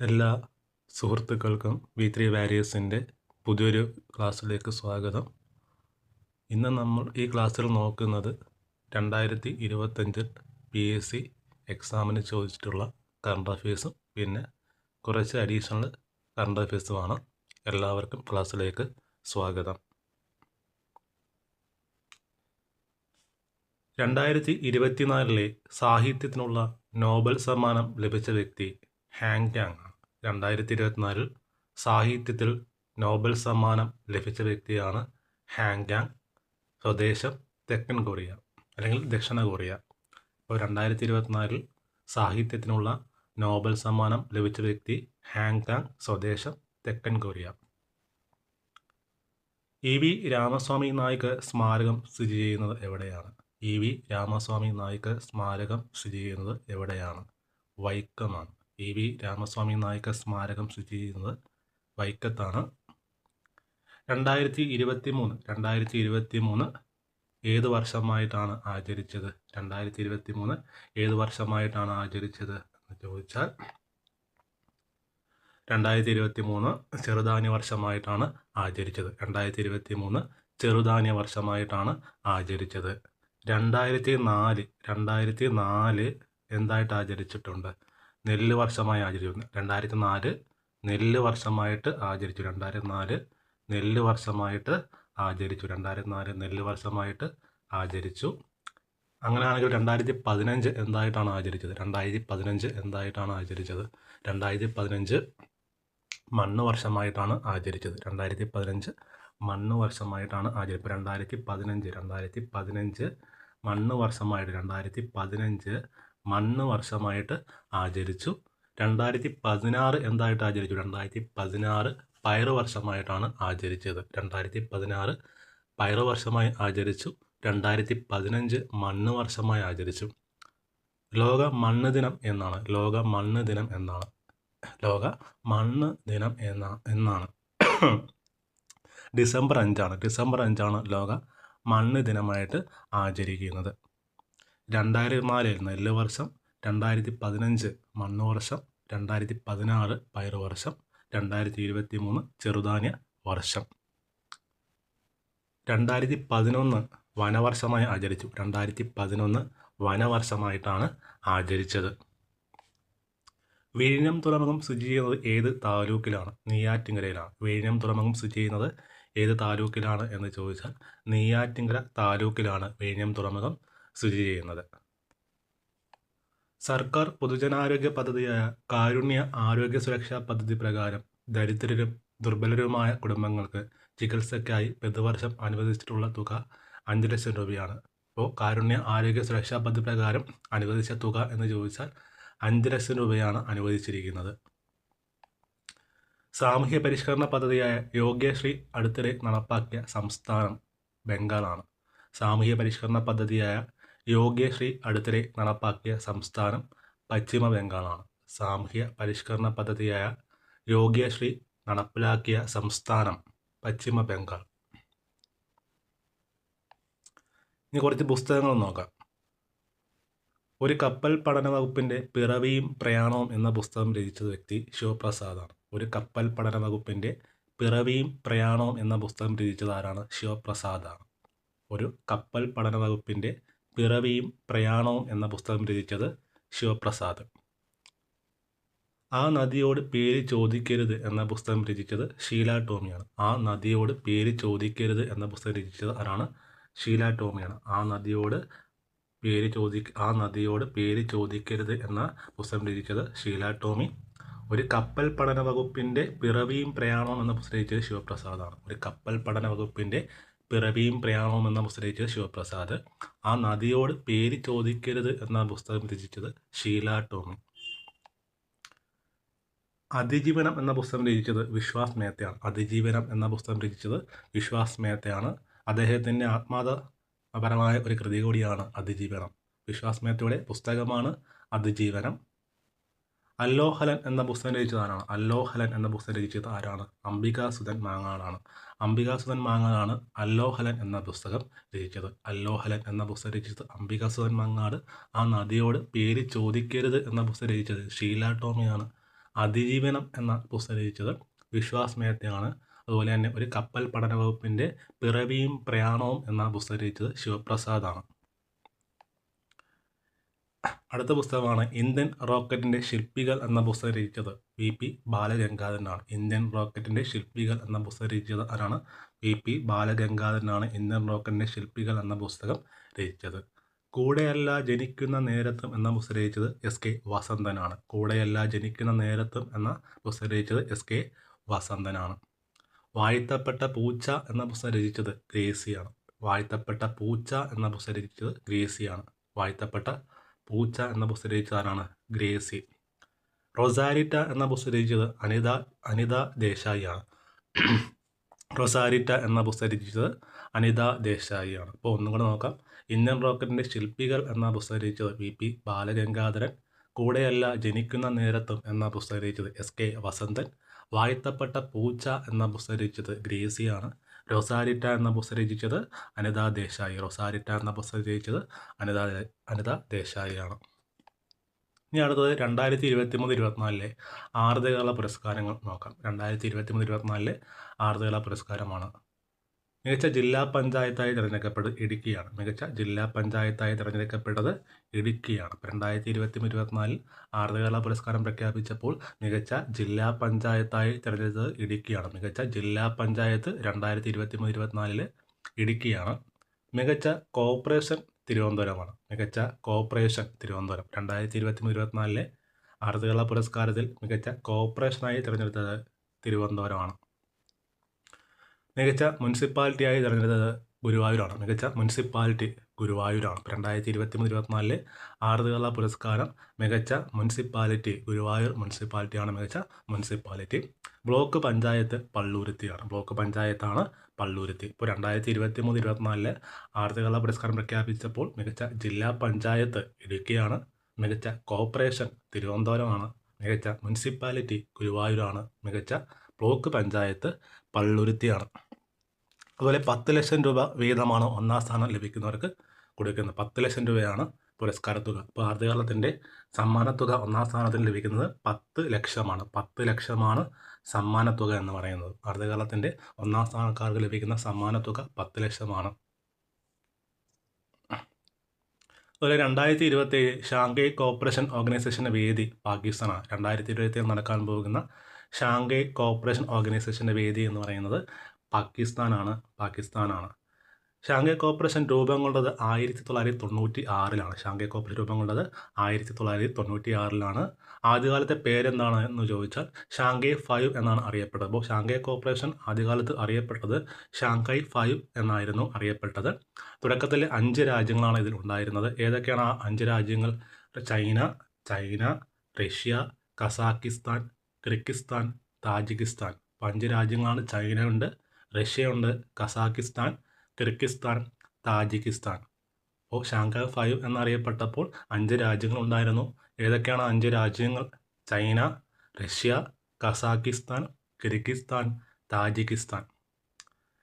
എല്ലാ സുഹൃത്തുക്കൾക്കും V3 വാരിയേഴ്സിൻ്റെ പുതിയൊരു ക്ലാസ്സിലേക്ക് സ്വാഗതം. ഇന്ന് നമ്മൾ ഈ ക്ലാസ്സിൽ നോക്കുന്നത് 2025 PSC എക്സാമിന് ചോദിച്ചിട്ടുള്ള കറണ്ട് അഫയേഴ്സും പിന്നെ കുറച്ച് അഡീഷണൽ കറണ്ട് അഫയേഴ്സുമാണ്. എല്ലാവർക്കും ക്ലാസ്സിലേക്ക് സ്വാഗതം. 2024 സാഹിത്യത്തിനുള്ള നോബൽ സമ്മാനം ലഭിച്ച വ്യക്തി ഹാങ് കാങ് ആണ്. 2024 സാഹിത്യത്തിൽ നോബൽ സമ്മാനം ലഭിച്ച വ്യക്തിയാണ് ഹാങ് കാങ്. സ്വദേശം തെക്കൻ കൊറിയ അല്ലെങ്കിൽ ദക്ഷിണ കൊറിയ. അപ്പോൾ 2024 സാഹിത്യത്തിനുള്ള നോബൽ സമ്മാനം ലഭിച്ച വ്യക്തി ഹാങ് കാങ്, സ്വദേശം തെക്കൻ കൊറിയ. EV രാമസ്വാമി നായ്ക്ക് സ്മാരകം സ്ഥിതി ചെയ്യുന്നത് എവിടെയാണ്? EV രാമസ്വാമി നായ്ക്ക് സ്മാരകം സ്ഥിതി ചെയ്യുന്നത് എവിടെയാണ്? വൈക്കമാണ്. EV രാമസ്വാമി നായ്ക്ക് സ്മാരകം സ്ഥിതി ചെയ്യുന്നത് വൈക്കത്താണ്. 2023 ഏത് വർഷമായിട്ടാണ് ആചരിച്ചത്? 2023 ഏത് വർഷമായിട്ടാണ് ആചരിച്ചത് എന്ന് ചോദിച്ചാൽ 2023 ചെറുധാന്യ വർഷമായിട്ടാണ് ആചരിച്ചത്. 2023 ചെറുധാന്യ വർഷമായിട്ടാണ് ആചരിച്ചത്. 2004 എന്തായിട്ട് ആചരിച്ചിട്ടുണ്ട്? നെല്ല് വർഷമായി ആചരിച്ചു. 2004 നെല്ല് വർഷമായിട്ട് ആചരിച്ചു. 2004 നെല്ല് വർഷമായിട്ട് ആചരിച്ചു. 2004 നെല്ല് വർഷമായിട്ട് ആചരിച്ചു. അങ്ങനെയാണെങ്കിൽ 2015 എന്തായിട്ടാണ് ആചരിച്ചത്? 2015 എന്തായിട്ടാണ് ആചരിച്ചത്? 2015 മണ്ണ് വർഷമായിട്ടാണ് ആചരിച്ചത്. 2015 മണ്ണ് വർഷമായിട്ടാണ് ആചരിച്ചത്. 2015 മണ്ണ് വർഷമായിട്ട് 2015 മണ്ണ് വർഷമായിട്ട് ആചരിച്ചു. 2016 എന്തായിട്ട് ആചരിച്ചു? 2016 പയറ് വർഷമായിട്ടാണ് ആചരിച്ചത്. 2016 പയറ് വർഷമായി ആചരിച്ചു. 2015 മണ്ണ് വർഷമായി ആചരിച്ചു. ലോക മണ്ണ് ദിനം എന്നാണ്. ലോക മണ്ണ് ദിനം എന്നാണ്. ലോക മണ്ണ് ദിനം എന്നാണ് ഡിസംബർ 5 ലോക മണ്ണ് ദിനമായിട്ട് ആചരിക്കുന്നത്. 2004 നെല്ല് വർഷം, 2015 മണ്ണ് വർഷം, 2016 പയറ് വർഷം, 2023 ചെറുധാന്യ വർഷം. 2011 വനവർഷമായി ആചരിച്ചു. 2011 വനവർഷമായിട്ടാണ് ആചരിച്ചത്. വിഴിഞ്ഞം തുറമുഖം സ്ഥിതി ചെയ്യുന്നത് ഏത് താലൂക്കിലാണ്? നെയ്യാറ്റിൻകരയിലാണ്. വിഴിഞ്ഞം തുറമുഖം സ്ഥിതി ചെയ്യുന്നത് ഏത് താലൂക്കിലാണ് എന്ന് ചോദിച്ചാൽ നെയ്യാറ്റിൻകര താലൂക്കിലാണ് വിഴിഞ്ഞം തുറമുഖം സ്ഥിതി ചെയ്യുന്നത്. സർക്കാർ പൊതുജനാരോഗ്യ പദ്ധതിയായ കാരുണ്യ ആരോഗ്യ സുരക്ഷാ പദ്ധതി പ്രകാരം ദരിദ്രരും ദുർബലരുമായ കുടുംബങ്ങൾക്ക് ചികിത്സയ്ക്കായി പ്രതിവർഷം അനുവദിച്ചിട്ടുള്ള തുക 5 ലക്ഷം രൂപയാണ്. അപ്പോൾ കാരുണ്യ ആരോഗ്യ സുരക്ഷാ പദ്ധതി പ്രകാരം അനുവദിച്ച തുക എന്ന് ചോദിച്ചാൽ 5 ലക്ഷം രൂപയാണ് അനുവദിച്ചിരിക്കുന്നത്. സാമൂഹ്യ പരിഷ്കരണ പദ്ധതിയായ യോഗ്യശ്രീ അടുത്തിടെ നടപ്പാക്കിയ സംസ്ഥാനം ബംഗാളാണ്. സാമൂഹ്യ പരിഷ്കരണ പദ്ധതിയായ യോഗ്യശ്രീ അടുത്തിടെ നടപ്പാക്കിയ സംസ്ഥാനം പശ്ചിമ ബംഗാളാണ്. സാമൂഹ്യ പരിഷ്കരണ പദ്ധതിയായ യോഗ്യശ്രീ നടപ്പിലാക്കിയ സംസ്ഥാനം പശ്ചിമ ബംഗാൾ. ഇനി കുറച്ച് പുസ്തകങ്ങൾ നോക്കാം. ഒരു കപ്പൽ പഠന വകുപ്പിൻ്റെ പിറവിയും പ്രയാണവും എന്ന പുസ്തകം രചിച്ച വ്യക്തി ശിവപ്രസാദാണ്. ഒരു കപ്പൽ പഠന വകുപ്പിൻ്റെ പിറവിയും പ്രയാണവും എന്ന പുസ്തകം രചിച്ചത് ആരാണ്? ശിവപ്രസാദാണ്. ഒരു കപ്പൽ പഠന വകുപ്പിൻ്റെ പിറവിയും പ്രയാണവും എന്ന പുസ്തകം രചിച്ചത് ശിവപ്രസാദ്. ആ നദിയോട് പേര് ചോദിക്കരുത് എന്ന പുസ്തകം രചിച്ചത് ഷീല ടോമിയാണ്. ആ നദിയോട് പേര് ചോദിക്കരുത് എന്ന പുസ്തകം രചിച്ചത് ആരാണ്? ഷീല ടോമിയാണ്. ആ നദിയോട് പേര് ചോദിക്കരുത് എന്ന പുസ്തകം രചിച്ചത് ഷീല ടോമി. ഒരു കപ്പൽ പഠന വകുപ്പിൻ്റെ പിറവിയും പ്രയാണവും എന്ന പുസ്തകം രചിച്ചത് ശിവപ്രസാദാണ്. ഒരു കപ്പൽ പഠന വകുപ്പിൻ്റെ പിറവിയും പ്രയാണവും എന്ന പുസ്തകം രചിച്ചത് ശിവപ്രസാദ്. ആ നദിയോട് പേര് ചോദിക്കരുത് എന്ന പുസ്തകം രചിച്ചത് ഷീല ടോമി. അതിജീവനം എന്ന പുസ്തകം രചിച്ചത് വിശ്വാസ് മേത്തയാണ്. അതിജീവനം എന്ന പുസ്തകം രചിച്ചത് വിശ്വാസ് മേത്തയാണ്. അദ്ദേഹത്തിൻ്റെ ആത്മകഥാപരമായ ഒരു കൃതി കൂടിയാണ് അതിജീവനം. വിശ്വാസ് മേത്തയുടെ പുസ്തകമാണ് അതിജീവനം. അല്ലോഹലൻ എന്ന പുസ്തകം രചിച്ചത് ആരാണ്? അല്ലോഹലൻ എന്ന പുസ്തകം രചിച്ചത് ആരാണ്? അംബികാസുധൻ മാങ്ങാടാണ്. അംബികാസുധൻ മാങ്ങാടാണ് അല്ലോഹലൻ എന്ന പുസ്തകം രചിച്ചത്. അല്ലോഹലൻ എന്ന പുസ്തകം രചിച്ചത് അംബികാസുധൻ മാങ്ങാട്. ആ നദിയോട് പേര് ചോദിക്കരുത് എന്ന പുസ്തകം രചിച്ചത് ഷീല ടോമിയാണ്. അതിജീവനം എന്ന പുസ്തകം രചിച്ചത് വിശ്വാസ് മേത്തയാണ്. അതുപോലെ തന്നെ ഒരു കപ്പൽ പഠന വകുപ്പിൻ്റെ പിറവിയും പ്രയാണവും എന്ന പുസ്തകം രചിച്ചത് ശിവപ്രസാദാണ്. അടുത്ത പുസ്തകമാണ് ഇന്ത്യൻ റോക്കറ്റിൻ്റെ ശില്പികൾ എന്ന പുസ്തകം രചിച്ചത് VP ബാലഗംഗാധരനാണ്. ഇന്ത്യൻ റോക്കറ്റിൻ്റെ ശില്പികൾ എന്ന പുസ്തകം രചിച്ചത് ആരാണ്? VP ബാലഗംഗാധരനാണ് ഇന്ത്യൻ റോക്കറ്റിൻ്റെ ശില്പികൾ എന്ന പുസ്തകം രചിച്ചത്. കൂടെയല്ല ജനിക്കുന്ന നേരത്തും എന്ന പുസ്തകം രചിച്ചത് SK വസന്തനാണ്. കൂടെയല്ല ജനിക്കുന്ന നേരത്തും എന്ന പുസ്തകം രചിച്ചത് SK വസന്തനാണ്. വാഴ്ത്തപ്പെട്ട പൂച്ച എന്ന പുസ്തകം രചിച്ചത് ഗ്രേസിയാണ്. വാഴ്ത്തപ്പെട്ട പൂച്ച എന്ന പുസ്തകം രചിച്ചത് ഗ്രേസിയാണ്. വാഴ്ത്തപ്പെട്ട പൂച്ച എന്ന പുസ്തകം രചിച്ചത് ആരാണ്? ഗ്രേസി. റൊസാരിറ്റ എന്ന പുസ്തകം രചിച്ചത് അനിത ദേശായിയാണ്. റൊസാരിറ്റ എന്ന പുസ്തകം രചിച്ചത് അനിത ദേശായിയാണ്. അപ്പോൾ ഒന്നും കൂടെ നോക്കാം. ഇന്ത്യൻ റോക്കറ്റിൻ്റെ ശില്പികൾ എന്ന പുസ്തകം രചിച്ചത് VP ബാലഗംഗാധരൻ. കൂടെയല്ല ജനിക്കുന്ന നേരത്തും എന്ന പുസ്തകം രചിച്ചത് SK വസന്തൻ. വാഴ്ത്തപ്പെട്ട പൂച്ച എന്ന പുസ്തകം രചിച്ചത് ഗ്രേസിയാണ്. റൊസാരിറ്റ എന്ന പുസ്തകം രചിച്ചത് അനിത ദേശായി. റൊസാരിറ്റ എന്ന പുസ്തകം രചിച്ചത് അനിത ദേശായിയാണ്. ഇനി അടുത്തത് 2023-24 ആർദ്രകേരള പുരസ്കാരങ്ങൾ നോക്കാം. 2023-24 ആർദ്രകേരള പുരസ്കാരമാണ്. മികച്ച ജില്ലാ പഞ്ചായത്തായി തിരഞ്ഞെടുക്കപ്പെട്ടത് ഇടുക്കിയാണ്. മികച്ച ജില്ലാ പഞ്ചായത്തായി തിരഞ്ഞെടുക്കപ്പെട്ടത് ഇടുക്കിയാണ്. 2023-24 ആർദ്രകേരള പുരസ്കാരം പ്രഖ്യാപിച്ചപ്പോൾ മികച്ച ജില്ലാ പഞ്ചായത്തായി തിരഞ്ഞെടുത്തത് ഇടുക്കിയാണ്. മികച്ച ജില്ലാ പഞ്ചായത്ത് 2023-24 ഇടുക്കിയാണ്. മികച്ച കോർപ്പറേഷൻ തിരുവനന്തപുരമാണ്. മികച്ച കോർപ്പറേഷൻ തിരുവനന്തപുരം. 2023-24 ആർദ്രകേരള പുരസ്കാരത്തിൽ മികച്ച കോർപ്പറേഷനായി തിരഞ്ഞെടുത്തത് തിരുവനന്തപുരമാണ്. മികച്ച മുനിസിപ്പാലിറ്റിയായി തിരഞ്ഞെടുത്തത് ഗുരുവായൂരാണ്. മികച്ച മുനിസിപ്പാലിറ്റി ഗുരുവായൂരാണ്. 2023-24 ആർദ്രകേരള പുരസ്കാരം മികച്ച മുനിസിപ്പാലിറ്റി ഗുരുവായൂർ മുനിസിപ്പാലിറ്റിയാണ് മികച്ച മുനിസിപ്പാലിറ്റി. ബ്ലോക്ക് പഞ്ചായത്ത് പള്ളൂരുത്തിയാണ്. ബ്ലോക്ക് പഞ്ചായത്താണ് പള്ളൂരുത്തി. ഇപ്പോൾ 2023-24 ആർദ്രകേരള പുരസ്കാരം പ്രഖ്യാപിച്ചപ്പോൾ മികച്ച ജില്ലാ പഞ്ചായത്ത് ഇടുക്കിയാണ്. മികച്ച കോർപ്പറേഷൻ തിരുവനന്തപുരമാണ്. മികച്ച മുനിസിപ്പാലിറ്റി ഗുരുവായൂരാണ്. മികച്ച ബ്ലോക്ക് പഞ്ചായത്ത് പള്ളുരുത്തിയാണ്. അതുപോലെ 10 ലക്ഷം രൂപ വീതമാണ് ഒന്നാം സ്ഥാനം ലഭിക്കുന്നവർക്ക് കൊടുക്കുന്നത്. 10 ലക്ഷം രൂപയാണ് പുരസ്കാരത്തുക. ഇപ്പോൾ ആർദ്രകേരളത്തിൻ്റെ സമ്മാനത്തുക ഒന്നാം സ്ഥാനത്തിന് ലഭിക്കുന്നത് 10 ലക്ഷമാണ്. 10 ലക്ഷമാണ് സമ്മാനത്തുക എന്ന് പറയുന്നത്. ആർദ്രകേരളത്തിൻ്റെ ഒന്നാം സ്ഥാനക്കാർക്ക് ലഭിക്കുന്ന സമ്മാനത്തുക 10 ലക്ഷമാണ്. അതുപോലെ 2027 ഷാങ്ഹായ് കോർപ്പറേഷൻ ഓർഗനൈസേഷൻ്റെ വേദി പാകിസ്ഥാനാണ്. 2027 നടക്കാൻ പോകുന്ന ഷാങ്ഹായ് കോർപ്പറേഷൻ ഓർഗനൈസേഷൻ്റെ വേദി എന്ന് പറയുന്നത് പാകിസ്ഥാനാണ്. ഷാങ്ഹായ് കോർപ്പറേഷൻ രൂപം കൊണ്ടത് 1996-ലാണ്. ഷാങ്ഹായ് കോർപ്പറേഷൻ രൂപം കൊണ്ടത് 1996-ലാണ്. ആദ്യകാലത്തെ പേരെന്താണ് എന്ന് ചോദിച്ചാൽ ഷാങ്ഹായ് 5 എന്നാണ് അറിയപ്പെട്ടത്. അപ്പോൾ ഷാങ്ഹായ് കോർപ്പറേഷൻ ആദ്യകാലത്ത് അറിയപ്പെട്ടത് ഷാങ്ഹായ് 5 എന്നായിരുന്നു അറിയപ്പെട്ടത്. തുടക്കത്തിൽ 5 രാജ്യങ്ങളാണ് ഇതിൽ ഉണ്ടായിരുന്നത്. ഏതൊക്കെയാണ് ആ 5 രാജ്യങ്ങൾ? China, Russia, Kazakhstan, Kyrgyzstan, Tajikistan. 5 രാജ്യങ്ങളാണ്. ചൈനയുണ്ട്, റഷ്യയുണ്ട്, കസാക്കിസ്ഥാൻ, കിർഗിസ്ഥാൻ, താജിക്കിസ്ഥാൻ. അപ്പോൾ ഷാങ്ഹായ് 5 എന്നറിയപ്പെട്ടപ്പോൾ 5 രാജ്യങ്ങൾ ഉണ്ടായിരുന്നു. ഏതൊക്കെയാണ് 5 രാജ്യങ്ങൾ? China, Russia, Kazakhstan, Kyrgyzstan, Tajikistan.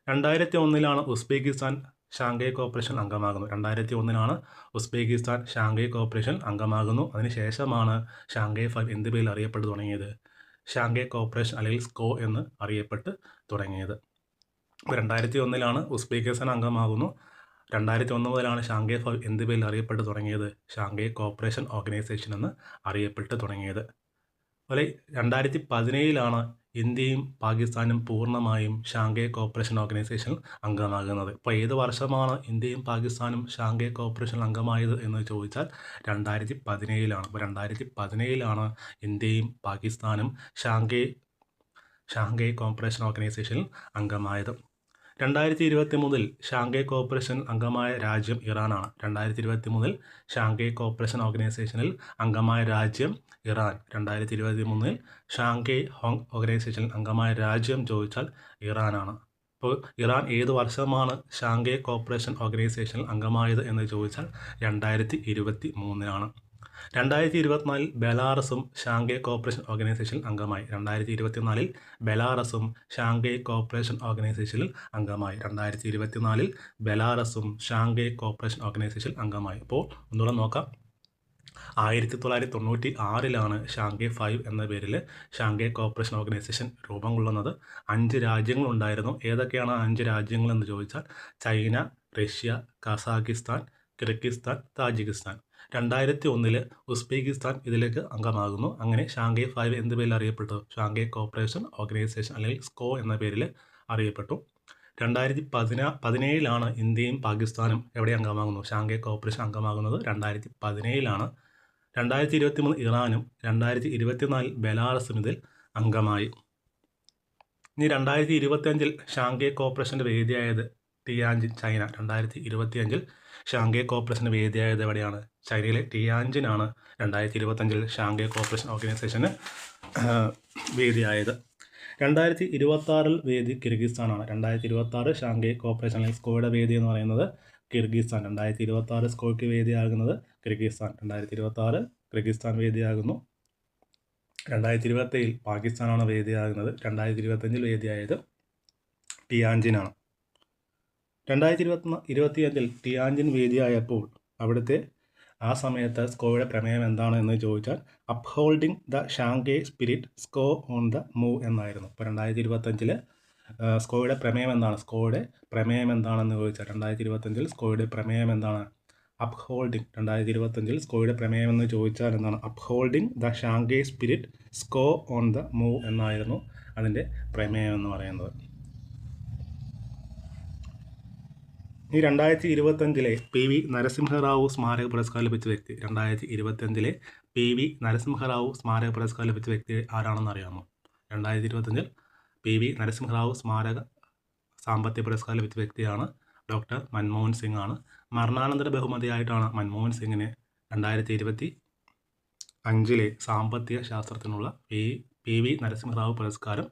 2001-ലാണ് ഉസ്ബെക്കിസ്ഥാൻ ഷാങ്ഹായ് കോർപ്പറേഷൻ അംഗമാകുന്നു. 2001-ലാണ് ഉസ്ബെക്കിസ്ഥാൻ ഷാങ്ഹായ് കോർപ്പറേഷൻ അംഗമാകുന്നു. അതിനുശേഷമാണ് ഷാങ്ഹായ് 5 എന്ത് പേരിൽ അറിയപ്പെട്ടു തുടങ്ങിയത്? ഷാങ്ഹായ് കോർപ്പറേഷൻ അല്ലെങ്കിൽ സ്കോ എന്ന് അറിയപ്പെട്ട് തുടങ്ങിയത്. 2001-ലാണ് ഉസ്ബെക്കിസ്ഥാൻ അംഗമാകുന്നു. 2001 മുതലാണ് ഷാങ്ഹായ് 5 എന്ത് പേരിൽ അറിയപ്പെട്ട് തുടങ്ങിയത്? ഷാങ്ഹായ് കോർപ്പറേഷൻ ഓർഗനൈസേഷൻ എന്ന് അറിയപ്പെട്ട് തുടങ്ങിയത്. അതുപോലെ 2017-ലാണ് ഇന്ത്യയും പാകിസ്ഥാനും പൂർണ്ണമായും ഷാങ്ഹായ് കോർപ്പറേഷൻ ഓർഗനൈസേഷൻ അംഗമാകുന്നത്. ഇപ്പോൾ ഏത് വർഷമാണ് ഇന്ത്യയും പാകിസ്ഥാനും ഷാങ്ഹായ് കോർപ്പറേഷൻ അംഗമായത് എന്ന് ചോദിച്ചാൽ 2017-ലാണ്. അപ്പോൾ 2017-ലാണ് ഇന്ത്യയും പാകിസ്ഥാനും ഷാങ്ഹായ് കോർപ്പറേഷൻ ഓർഗനൈസേഷനിൽ അംഗമായത്. 2023 ഷാങ്ഹായ് കോർപ്പറേഷൻ അംഗമായ രാജ്യം ഇറാനാണ്. 2023 ഷാങ്ഹായ് കോർപ്പറേഷൻ ഓർഗനൈസേഷനിൽ അംഗമായ രാജ്യം ഇറാൻ. 2023 ഷാങ്ഹായ് ഓർഗനൈസേഷനിൽ അംഗമായ രാജ്യം ചോദിച്ചാൽ ഇറാനാണ്. അപ്പോൾ ഇറാൻ ഏത് വർഷമാണ് ഷാങ്ഹായ് കോർപ്പറേഷൻ ഓർഗനൈസേഷനിൽ അംഗമായത് എന്ന് ചോദിച്ചാൽ 2023-ലാണ്. 2024 ബെലാറസും ഷാങ്ഹായ് കോർപ്പറേഷൻ ഓർഗനൈസേഷനിൽ അംഗമായി. 2024 ബെലാറസും ഷാങ്ഹായ് കോർപ്പറേഷൻ ഓർഗനൈസേഷനിൽ അംഗമായി. 2024 ബെലാറസും ഷാങ്ഹായ് കോർപ്പറേഷൻ ഓർഗനൈസേഷനിൽ അംഗമായി. അപ്പോൾ ഒന്നുകൂടെ നോക്കാം. 1996 ഷാങ്ഹായ് 5 എന്ന പേരിൽ ഷാങ്ഹായ് കോർപ്പറേഷൻ ഓർഗനൈസേഷൻ രൂപം കൊള്ളുന്നത്. 5 രാജ്യങ്ങളുണ്ടായിരുന്നു. ഏതൊക്കെയാണ് 5 രാജ്യങ്ങളെന്ന് ചോദിച്ചാൽ China, Russia, Kazakhstan, Kyrgyzstan, Tajikistan. 2001 Uzbekistan ഇതിലേക്ക് അംഗമാകുന്നു. അങ്ങനെ ഷാങ്ഹായ് 5 എന്ത് പേരിൽ അറിയപ്പെട്ടു? ഷാങ്ഹായ് കോർപ്പറേഷൻ ഓർഗനൈസേഷൻ അല്ലെങ്കിൽ സ്കോ എന്ന പേരിൽ അറിയപ്പെട്ടു. 2017 ഇന്ത്യയും പാകിസ്ഥാനും എവിടെ അംഗമാകുന്നു? Shanghai corporation അംഗമാകുന്നത് 2017. 2023 ഇറാനും 2024 ബെലാറസും ഇതിൽ അംഗമായി. ഇനി 2025 ഷാങ്ഹായ് കോർപ്പറേഷൻ്റെ വേദിയായത് ടിയാൻജിൻ, ചൈന. 2025 ഷാങ്ഹായ് കോർപ്പറേഷൻ്റെ വേദിയായത് എവിടെയാണ്? ചൈനയിലെ ടിയാൻജിനാണ് 2025 ഷാങ്ഹായ് കോർപ്പറേഷൻ ഓർഗനൈസേഷന് വേദിയായത്. 2026 വേദി കിർഗിസ്ഥാനാണ്. 2026 ഷാങ്ഹായ് കോർപ്പറേഷൻ അല്ലെങ്കിൽ സ്കോയുടെ വേദി എന്ന് പറയുന്നത് കിർഗിസ്ഥാൻ. 2026 സ്കോയ്ക്ക് വേദിയാകുന്നത് കിർഗിസ്ഥാൻ. 2026 കിർഗിസ്ഥാൻ വേദിയാകുന്നു. 2027 പാകിസ്ഥാനാണ് വേദിയാകുന്നത്. 2025 വേദിയായത് ടിയാൻജിനാണ്. 2025 ടിയാൻജിൻ വേദിയായപ്പോൾ അവിടുത്തെ ആ സമയത്ത് സ്കോയുടെ പ്രമേയം എന്താണ് എന്ന് ചോദിച്ചാൽ upholding the Shanghai spirit, SCO on the move എന്നായിരുന്നു. ഇപ്പോൾ 2025 സ്കോയുടെ പ്രമേയം എന്താണ്? സ്കോയുടെ പ്രമേയം എന്താണെന്ന് ചോദിച്ചാൽ 2025 സ്കോയുടെ പ്രമേയം എന്താണ്? അപ്ഹോൾഡിംഗ്. 2025 സ്കോയുടെ പ്രമേയം എന്ന് ചോദിച്ചാൽ എന്താണ്? Upholding the Shanghai spirit, SCO on the move എന്നായിരുന്നു അതിൻ്റെ പ്രമേയം എന്ന് പറയുന്നത്. ഈ 2025 PV നരസിംഹറാവു സ്മാരക പുരസ്കാരം ലഭിച്ച വ്യക്തി. 2025 PV നരസിംഹറാവു സ്മാരക പുരസ്കാരം ലഭിച്ച വ്യക്തി ആരാണെന്ന് അറിയാമോ? 2025 PV നരസിംഹറാവു സ്മാരക സാമ്പത്തിക പുരസ്കാരം ലഭിച്ച വ്യക്തിയാണ് ഡോക്ടർ മൻമോഹൻ സിംഗ് ആണ്. മരണാനന്തര ബഹുമതിയായിട്ടാണ് മൻമോഹൻ സിംഗിന് 2025 സാമ്പത്തിക ശാസ്ത്രത്തിനുള്ള PV നരസിംഹറാവു പുരസ്കാരം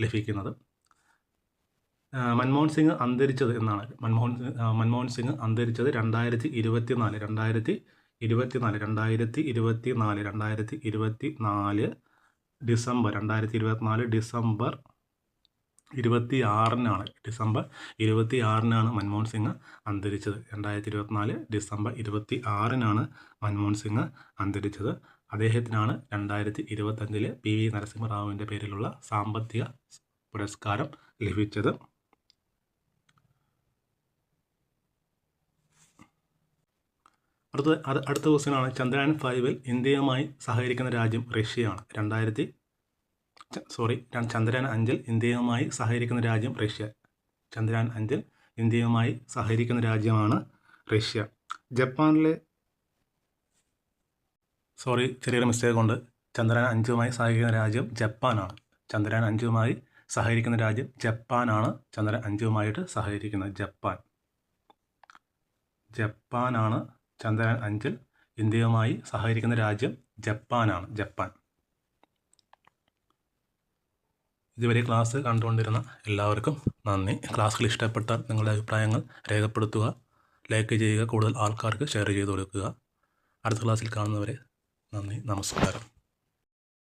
ലഭിക്കുന്നത്. മൻമോഹൻ സിംഗ് അന്തരിച്ചത് എന്നാണ്. മൻമോഹൻ സിംഗ് അന്തരിച്ചത് 2024 ഡിസംബർ 26-നാണ്. ഡിസംബർ 26-നാണ് മൻമോഹൻ സിംഗ് അന്തരിച്ചത്. 2024 ഡിസംബർ 26-നാണ് മൻമോഹൻ സിംഗ് അന്തരിച്ചത്. അദ്ദേഹത്തിനാണ് 2025 PV നരസിംഹറാവുവിൻ്റെ പേരിലുള്ള സാമ്പത്തിക പുരസ്കാരം ലഭിച്ചത്. അടുത്ത ക്വസ്റ്റ്യനാണ് ചന്ദ്രയാൻ 5 ഇന്ത്യയുമായി സഹകരിക്കുന്ന രാജ്യം റഷ്യയാണ്. ചന്ദ്രയാൻ 5 ഇന്ത്യയുമായി സഹകരിക്കുന്ന രാജ്യം റഷ്യ. ചന്ദ്രയാൻ 5 ഇന്ത്യയുമായി സഹകരിക്കുന്ന രാജ്യമാണ് റഷ്യ. ജപ്പാനിലെ ചെറിയൊരു മിസ്റ്റേക്ക് ഉണ്ട്. ചന്ദ്രയാൻ 5 സഹകരിക്കുന്ന രാജ്യം ജപ്പാനാണ്. ചന്ദ്രയാൻ 5 സഹകരിക്കുന്ന രാജ്യം ജപ്പാനാണ്. ചന്ദ്രയാൻ 5 സഹകരിക്കുന്നത് ജപ്പാനാണ്. ചന്ദ്രയാൻ 5 ഇന്ത്യയുമായി സഹകരിക്കുന്ന രാജ്യം ജപ്പാനാണ്. ഇതുവരെ ക്ലാസ് കണ്ടുകൊണ്ടിരുന്ന എല്ലാവർക്കും നന്ദി. ക്ലാസ്സിൽ ഇഷ്ടപ്പെട്ടാൽ നിങ്ങളുടെ അഭിപ്രായങ്ങൾ രേഖപ്പെടുത്തുക, ലൈക്ക് ചെയ്യുക, കൂടുതൽ ആൾക്കാർക്ക് ഷെയർ ചെയ്ത് കൊടുക്കുക. അടുത്ത ക്ലാസ്സിൽ കാണുന്നവരെ നന്ദി, നമസ്കാരം.